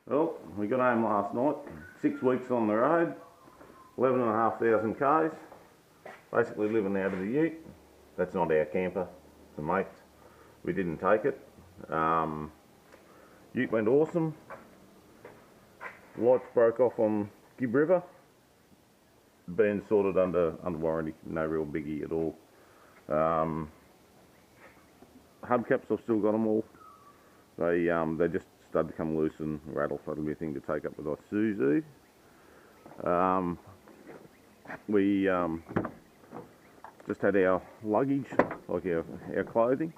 Well, we got home last night, 6 weeks on the road, 11,500 k's, basically living out of the ute. That's not our camper, it's a mate's. We didn't take it. Ute went awesome. Lights broke off on Gibb River. Been sorted under warranty, no real biggie at all. Hubcaps, I've still got them all. They just started to come loose and rattle, so that'll be a thing to take up with Isuzu. We just had our luggage, like our clothing,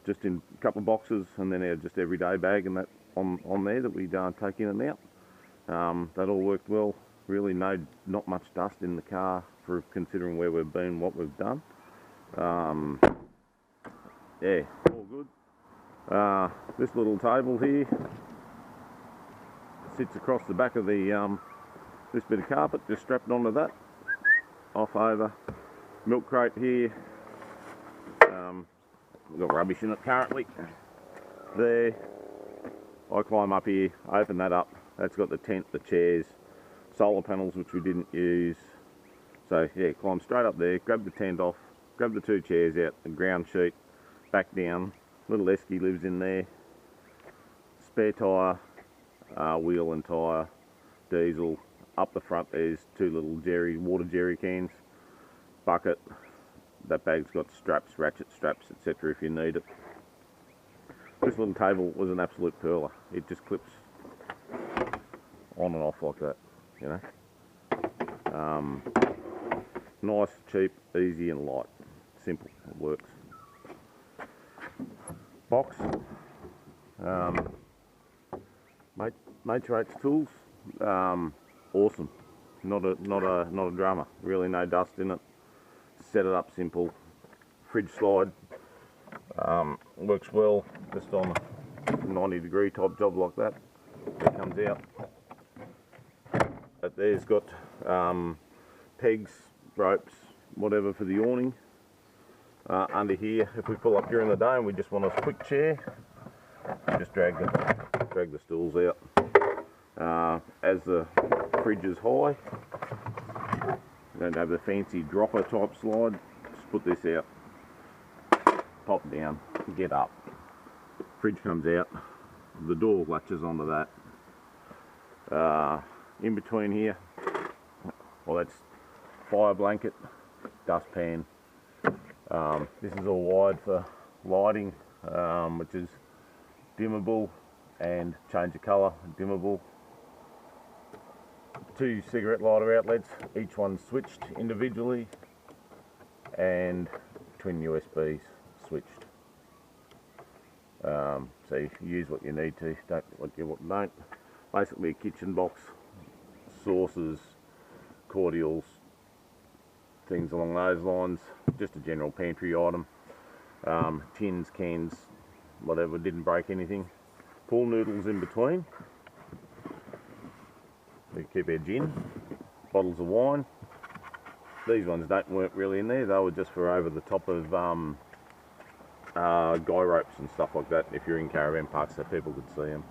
just in a couple of boxes, and then our just everyday bag and that on there that we take in and out. That all worked well. Really not much dust in the car for considering where we've been, what we've done. Yeah, all good. This little table here sits across the back of the this bit of carpet, just strapped onto that, off over. Milk crate here. We've got rubbish in it currently. There. I climb up here, open that up. That's got the tent, the chairs, solar panels which we didn't use. So yeah, climb straight up there, grab the tent off, grab the 2 chairs out, the ground sheet, back down. Little Esky lives in there. Spare tyre, wheel and tyre, diesel. Up the front there's 2 little water jerry cans, bucket. That bag's got straps, ratchet straps, etc. if you need it. This little table was an absolute pearler. It just clips on and off like that, you know. Nice, cheap, easy and light. Simple, it works. Box. Mate rates tools. Awesome. Not a drama. Really no dust in it. Set it up simple. Fridge slide. Works well just on a 90-degree type job like that. It comes out. There's got pegs, ropes, whatever for the awning. Under here, if we pull up during the day and we just want a quick chair, just drag the stools out. As the fridge is high, you don't have the fancy dropper type slide, just put this out, pop down, get up. Fridge comes out, the door latches onto that. In between here, well, that's fire blanket, dustpan. This is all wired for lighting, which is dimmable and change of colour, dimmable. 2 cigarette lighter outlets, each one switched individually, and twin USBs switched. So you use what you need to, don't what you don't. Basically a kitchen box, sauces, cordials, things along those lines, just a general pantry item. Tins, cans, whatever, didn't break anything. Pool noodles in between. We keep our gin, bottles of wine. These ones weren't really in there, they were just for over the top of guy ropes and stuff like that, if you're in caravan parks so people could see them.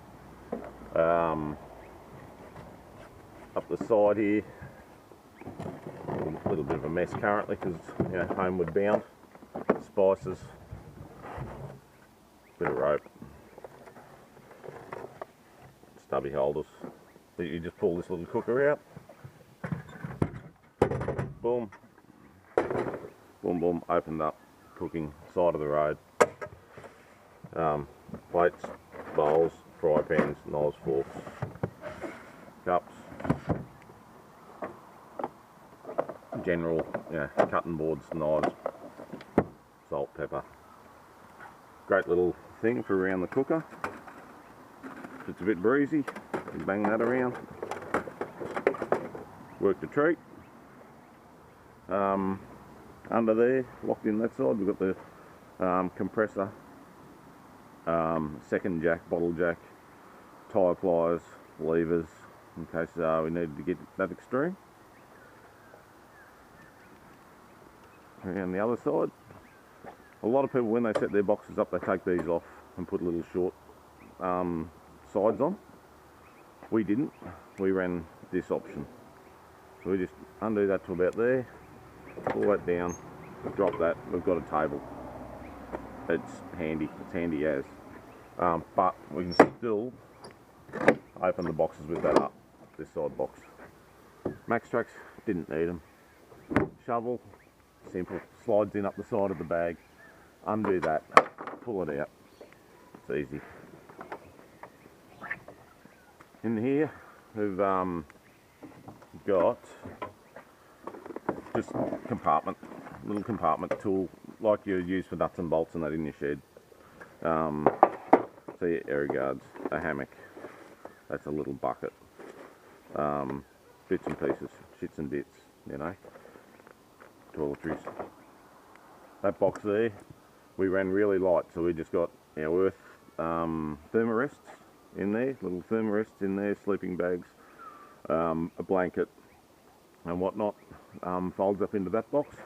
Up the side here, a little bit of a mess currently because you know, homeward bound. Spices, bit of rope, stubby holders. You just pull this little cooker out, boom, boom, boom, opened up, cooking, side of the road. Plates, bowls, fry pans, knives, forks, cups, general, you know, cutting boards, knives, salt, pepper. Great little thing for around the cooker. If it's a bit breezy, you bang that around. Worked a treat. Under there, locked in that side, we've got the compressor, second jack, bottle jack, tyre pliers, levers, in case we needed to get that extreme. Around the other side, a lot of people when they set their boxes up, they take these off and put little short sides on. We didn't. We ran this option. So we just undo that to about there, pull that down, drop that. We've got a table. It's handy. It's handy as. But we can still open the boxes with that up. This side box. Max Tracks didn't need them. Shovel, simple. Slides in up the side of the bag. Undo that. Pull it out. It's easy. In here, we've got just little compartment tool, like you use for nuts and bolts and that in your shed. So your area guards, a hammock, that's a little bucket, bits and pieces, shits and bits, you know, toiletries. That box there, we ran really light, so we just got our earth thermarests in there, little thermarests in there, sleeping bags, a blanket and whatnot, folds up into that box.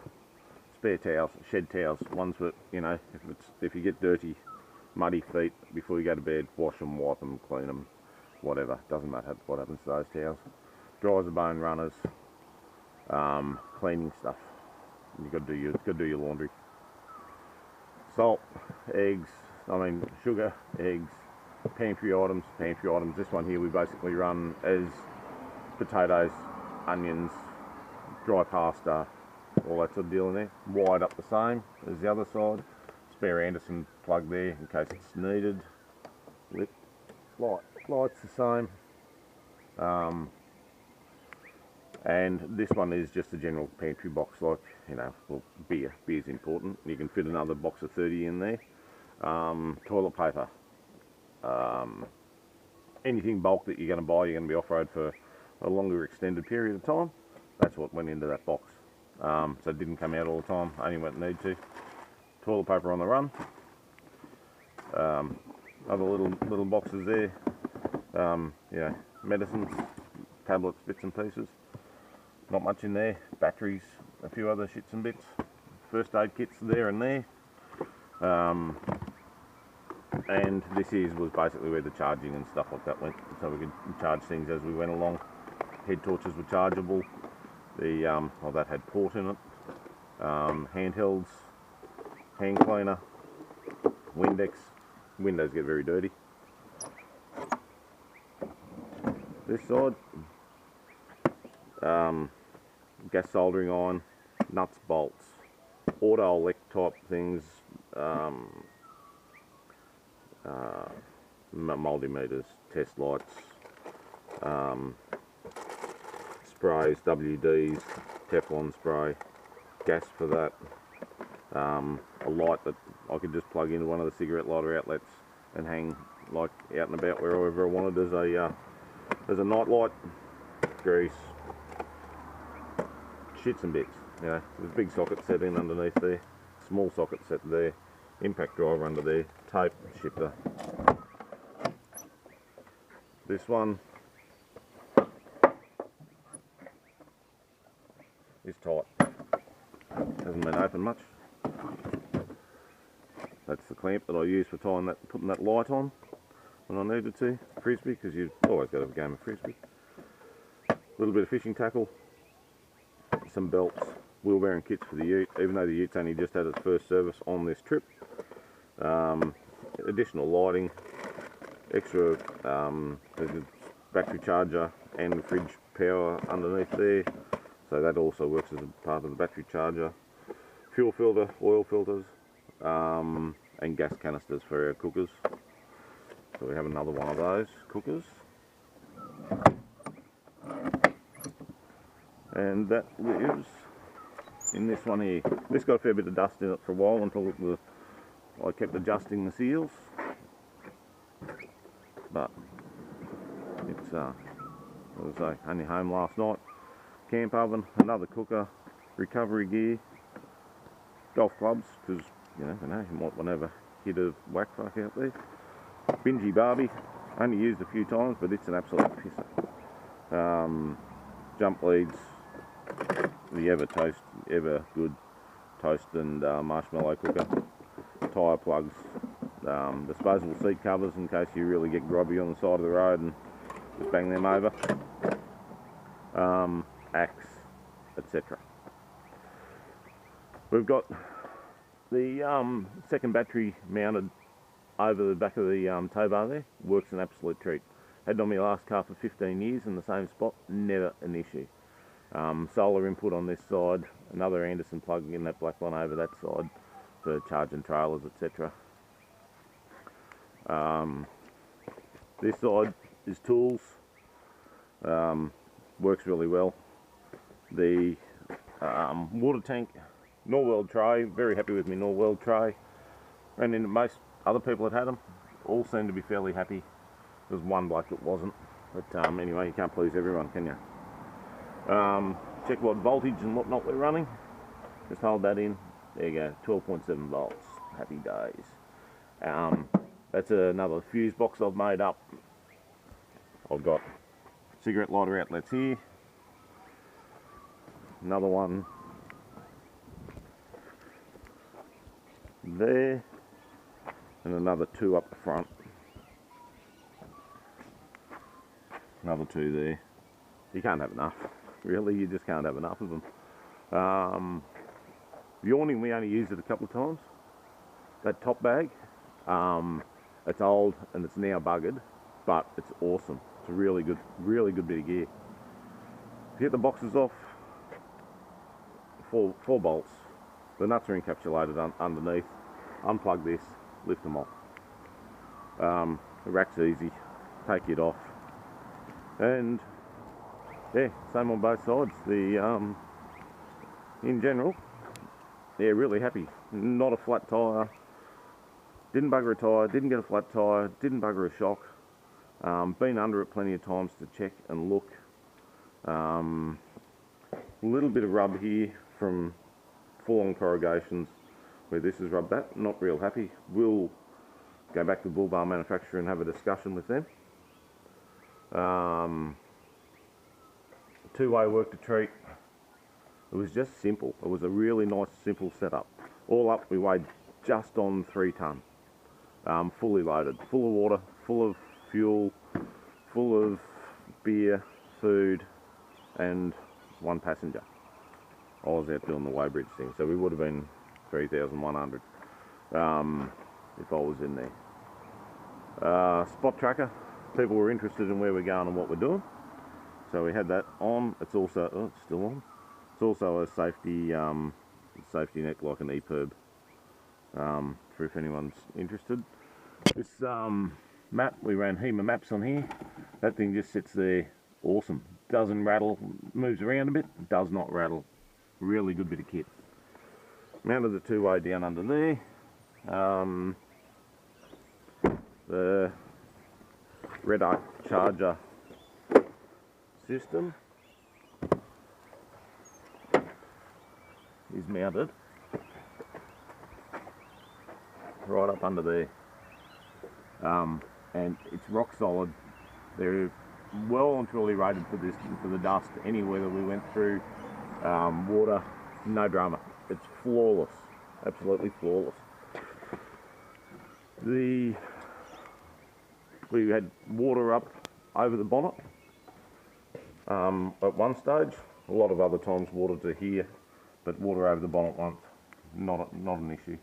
Spare towels, shed towels, ones that, you know, if you get dirty, muddy feet before you go to bed, wash them, wipe them, clean them, whatever, doesn't matter what happens to those towels. Dryers of bone runners, cleaning stuff. You've got to do your laundry. Salt, eggs, sugar, eggs, pantry items. This one here we basically run as potatoes, onions, dry pasta, all that sort of deal in there. Wired up the same as the other side. Spare Anderson plug there in case it's needed. Light's the same. And this one is just a general pantry box, like, you know, well, beer's important. You can fit another box of 30 in there. Toilet paper. Anything bulk that you're going to buy, you're going to be off-road for a longer extended period of time. That's what went into that box. So it didn't come out all the time, only when it needed to. Toilet paper on the run. Other little boxes there. Yeah, medicines, tablets, bits and pieces. Not much in there. Batteries, a few other shits and bits. First aid kits there and there. And this was basically where the charging and stuff like that went, so we could charge things as we went along. Head torches were chargeable. That had port in it. Handhelds, hand cleaner, Windex. Windows get very dirty. This side, gas soldering iron, nuts, bolts, auto elect type things, multimeters, test lights, sprays, WDs, Teflon spray, gas for that, a light that I could just plug into one of the cigarette lighter outlets and hang like out and about wherever I wanted as a night light, grease, shits and bits, you know. There's a big socket set in underneath there, small socket set there, impact driver under there, tape, shifter. This one is tight, hasn't been opened much. That's the clamp that I use for putting that light on when I needed to. Frisbee, because you've always got to have a game of frisbee. A little bit of fishing tackle, some belts, wheel bearing kits for the ute, even though the ute's only just had its first service on this trip. Additional lighting, extra battery charger and fridge power underneath there, so that also works as a part of the battery charger. Fuel filter, oil filters, and gas canisters for our cookers. So we have another one of those cookers. And that lives in this one here. This got a fair bit of dust in it for a while until I kept adjusting the seals. But it's, as I say, only home last night. Camp oven, another cooker, recovery gear, golf clubs, because you never know, you might want to have a hit of whack fuck out there. Bingy Barbie, only used a few times, but it's an absolute pisser. Jump leads, the ever good toast and marshmallow cooker, tyre plugs, disposable seat covers in case you really get grubby on the side of the road and just bang them over, axe, etc. We've got the second battery mounted over the back of the tow bar there. Works an absolute treat. Had it on my last car for 15 years in the same spot, never an issue. Solar input on this side, another Anderson plug in that black one over that side for charging trailers, etc. This side is tools, works really well. The water tank, Norweld tray, very happy with my Norweld tray. And then most other people that had them all seemed to be fairly happy. There was one bloke that wasn't, but anyway, you can't please everyone, can you? Check what voltage and whatnot we're running. Just hold that in. There you go, 12.7 volts. Happy days. That's another fuse box I've made up. I've got cigarette lighter outlets here. Another one there. And another two up the front. Another two there. You can't have enough. Really, you just can't have enough of them. The awning, we only used it a couple of times. That top bag, it's old and it's now buggered, but it's awesome. It's a really good bit of gear. Get the boxes off, four bolts. The nuts are encapsulated underneath. Unplug this, lift them off. The rack's easy. Take it off, and yeah, same on both sides. The in general, yeah, really happy. Not a flat tyre. Didn't bugger a tyre. Didn't get a flat tyre. Didn't bugger a shock. Been under it plenty of times to check and look. A little bit of rub here from full-on corrugations where this is rubbed at. Not real happy. We'll go back to the bull bar manufacturer and have a discussion with them. Two-way work to treat. It was just simple. It was a really nice, simple setup. All up, we weighed just on 3 tonne. Fully loaded, full of water, full of fuel, full of beer, food, and 1 passenger. I was out doing the weighbridge thing, so we would have been 3,100 if I was in there. Spot tracker. People were interested in where we're going and what we're doing, so we had that on. It's also it's still on. It's also a safety net like an EPIRB, for if anyone's interested. This map, we ran HEMA maps on here. That thing just sits there, awesome. Doesn't rattle, moves around a bit, does not rattle. Really good bit of kit. Mounted the two-way down under there. The Red Arc charger system is mounted right up under there, and it's rock solid. They're well and truly rated for the dust. Anywhere that we went through, water, no drama. It's flawless, absolutely flawless. We had water up over the bonnet at one stage. A lot of other times water to here, but water over the bonnet once, not an issue.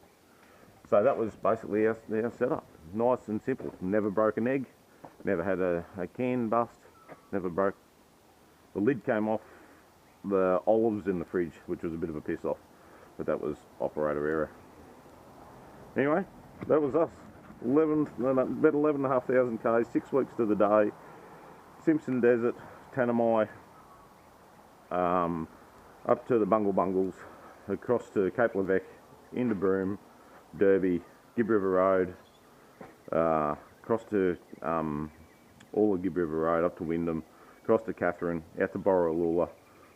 So that was basically our setup. Nice and simple. Never broke an egg, never had a can bust, never broke. The lid came off the olives in the fridge, which was a bit of a piss off, but that was operator error. Anyway, that was us. About 11,500 k's, 6 weeks to the day. Simpson Desert, Tanumi, up to the Bungle Bungles, across to Cape Levesque, into Broome, Derby, Gibb River Road, across to all of Gibb River Road, up to Wyndham, across to Catherine, out to Borroloola,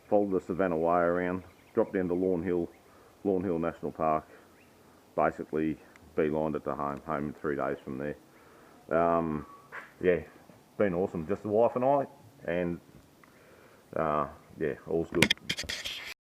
followed the Savanna Way around, dropped down to Lawn Hill National Park, basically beelined it to home in 3 days from there. Yeah, been awesome. Just the wife and I, and yeah, all's good.